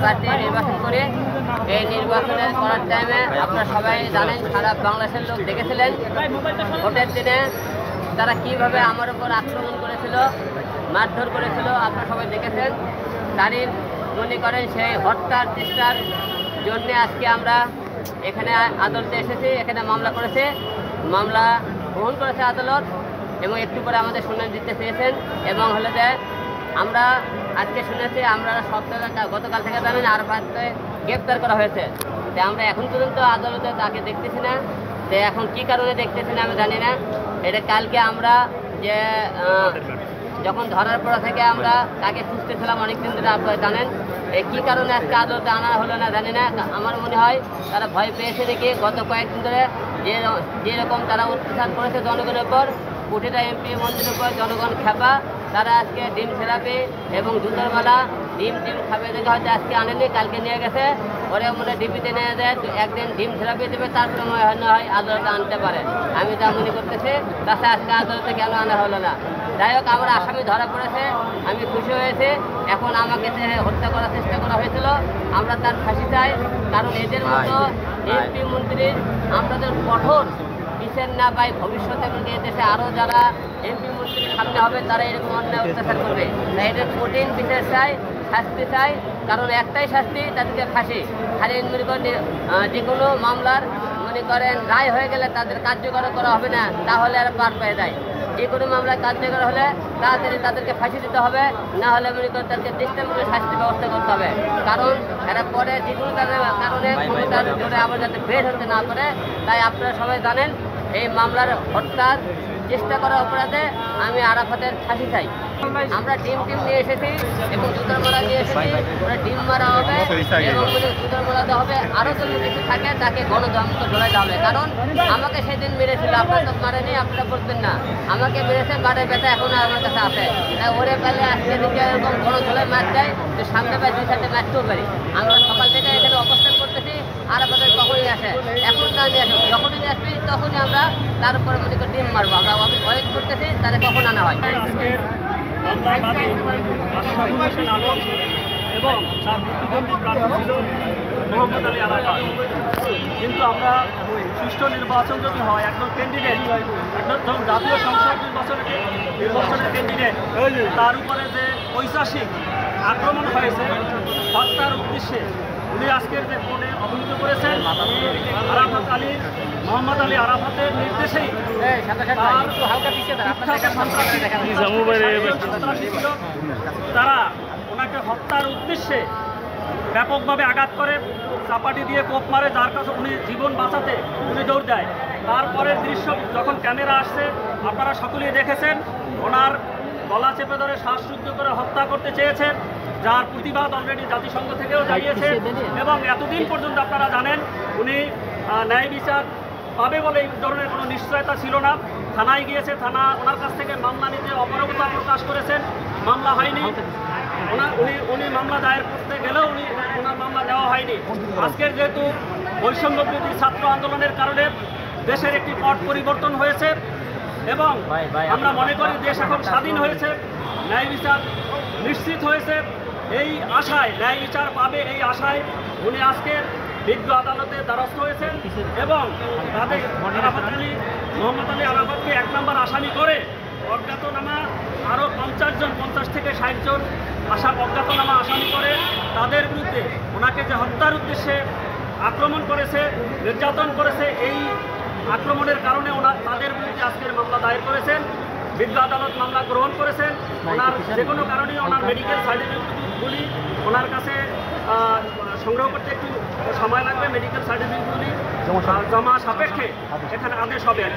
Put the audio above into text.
প্রার্থী নির্বাচন করে এই নির্বাচনে করার টাইমে আপনারা সবাই জানেন, সারা বাংলাদেশের লোক দেখেছিলেন ভোটের দিনে তারা কিভাবে আমার উপর আক্রমণ করেছিল, মারধর করেছিল, আপনারা সবাই দেখেছেন। তারই মনে করেন সেই হত্যার চেষ্টার জন্য আজকে আমরা এখানে আদালতে এসেছি। এখানে মামলা করেছে, মামলা গ্রহণ করেছে আদালত এবং একটু পরে আমাদের শুনানি দিতে চেয়েছেন। এবং হলে যে আমরা আজকে শুনেছি আমরা গতকাল থেকে জানেন আরাফাতকে গ্রেপ্তার করা হয়েছে। তো আমরা এখন পর্যন্ত আদালতে তাকে দেখতেছি না। তো এখন কী কারণে দেখতেছি না আমি জানি না। এটা কালকে আমরা যে যখন ধরার পর থেকে আমরা তাকে খুঁজতেছিলাম অনেকদিন ধরে, আপনারা জানেন। কী কারণে আজকে আদালতে আনা হলো না জানি না। আমার মনে হয় তারা ভয় পেয়েছে দেখে গত কয়েকদিন ধরে যেরকম তারা অত্যাচার করেছে জনগণের উপর, প্রতিটা এমপি মন্ত্রীর উপর জনগণ খেপা। তারা আজকে ডিম থেরাপি এবং জুতোর মালা ডিম খাবে দেখে হয়তো আজকে আনেনি, কালকে নিয়ে গেছে। ওরে মনে ডিপিতে নিয়ে দেয়, একদিন ডিম থেরাপি দেবে, তারপরে মনে হয় আদালতে আনতে পারে। আমি তা মনে করতেছি। তাছাড়া আজকে আদালতে কেন আনা হলো না? যাই হোক, আমরা আসামি ধরা পড়েছে, আমি খুশি হয়েছি। এখন আমাকে হত্যা করার চেষ্টা করা হয়েছিল, আমরা তার ফাঁসি চাই। কারণ এদের মতো এমপি মন্ত্রীর আমাদের কঠোর বিচার না পাই, ভবিষ্যতে এই দেশে আরও যারা এমপি মন্ত্রীর সামনে হবে তারা এরকম অন্যায় অত্যাচার করবে। তাই এদের কঠিন বিচার চাই, শাস্তি চাই। কারণ একটাই শাস্তি, তাদেরকে ফাঁসি। খালি মনে করেন যে কোনো মামলার মনে করেন রায় হয়ে গেলে তাদের কার্যকর করা হবে না, তাহলে আর পার পেয়ে যায়। যে কোনো মামলায় কার্যকর হলে তাড়াতাড়ি তাদেরকে ফাঁসি দিতে হবে, না হলে মনে করেন তাদেরকে দৃষ্টান্তমূলক শাস্তির ব্যবস্থা করতে হবে। কারণ এরা পরে যে কোনো কারণে ক্ষমতার জোরে আবার যাতে বের হতে না পারে। তাই আপনারা সবাই জানেন এই মামলার হত্যার চেষ্টা করার অপরাধে আমি আরাফাতের ফাঁসি চাই। আমরা ডিম নিয়ে এসেছি এবং জুতার মালা নিয়ে এসেছি। ওরা ডিম মারা হবে এবং জুতার মালা দেওয়া হবে। আরও যদি কিছু থাকে তাকে গণধর্মকে ধরাইতে হবে। কারণ আমাকে সেদিন মেরেছিল, আপনারা তো মারেনি, আপনারা বলবেন না। আমাকে মেরেছে, বাড়ির ব্যথা এখনও আমার কাছে আছে। ওরে পেলে আজকে দিকে এরকম গণধোলায় মার দেয়, তো সামনে পায় 2-4টে মারতেও পারি। আমরা সকাল থেকে এখানে অবস্থান করতেছি। আরাফাতের কখনই আসে, এখন না নিয়ে আসে, যখনই নিয়ে আসবি তখনই আমরা তার উপরে মনে করি ডিম মারবো। আমরা ওয়েট করতেছি তাদের কখন আনা হয়। এবং তার প্রতিদ্বন্দ্বী প্রার্থী ছিল মোহাম্মদ আলী আরাফাত। কিন্তু আমরা সুষ্ঠু নির্বাচন যদি হয়, একজন ক্যান্ডিডেট, একজন জাতীয় সংসদ নির্বাচনের ক্যান্ডিডেট, তার উপরে যে ঐতিহাসিক আক্রমণ হয়েছে হত্যার উদ্দেশ্যে, উনি আজকের যে কোর্টে অবহিত করেছেন মোহাম্মদ আলী আরাফাতের নির্দেশেই তারা ওনাকে হত্যার উদ্দেশ্যে ব্যাপকভাবে আঘাত করে, চাপাটি দিয়ে কোপ মারে, যার কাছে উনি জীবন বাঁচাতে উনি দৌড় দেয়। তারপরের দৃশ্য যখন ক্যামেরা আসছে আপনারা সকলেই দেখেছেন, ওনার গলা চেপে ধরে শ্বাসরুদ্ধ করে হত্যা করতে চেয়েছেন, যার প্রতিবাদ অলরেডি জাতিসংঘ থেকেও জানিয়েছে। এবং এতদিন পর্যন্ত আপনারা জানেন উনি ন্যায় বিচার পাবে বলে এই ধরনের কোনো নিশ্চয়তা ছিল না। থানায় গিয়েছে, থানা ওনার কাছ থেকে মামলা নিতে অপারগতা প্রকাশ করেছেন, মামলা হয়নি। উনি মামলা দায়ের করতে গেলেও ওনার মামলা নেওয়া হয়নি। আজকের যেহেতু বৈষম্য বিরোধী ছাত্র আন্দোলনের কারণে দেশের একটি পট পরিবর্তন হয়েছে এবং আমরা মনে করি দেশ এখন স্বাধীন হয়েছে, ন্যায় বিচার নিশ্চিত হয়েছে, এই আশায় ন্যায় বিচার পাবে এই আশায় উনি আজকের বিজ্ঞ আদালতে দ্বারস্থ হয়েছেন এবং তাদের মোহাম্মদ আলী আরাফাতকে 1 নম্বর আসামি করে অজ্ঞাতনামা আরও 50 থেকে 60 জন অজ্ঞাতনামা আসামি করে তাদের বিরুদ্ধে ওনাকে যে হত্যার উদ্দেশ্যে আক্রমণ করেছে, নির্যাতন করেছে, এই আক্রমণের কারণে তাদের বিরুদ্ধে আজকের মামলা দায়ের করেছেন। বিজ্ঞ আদালত মামলা গ্রহণ করেছেন। ওনার যে কোনো কারণে ওনার মেডিকেল সার্টিফিকেটগুলি ওনার কাছে সংগ্রহ করতে একটু সময় লাগবে। মেডিকেল সার্টিফিকেটগুলি জমা সাপেক্ষে এখানে আদেশ হবে।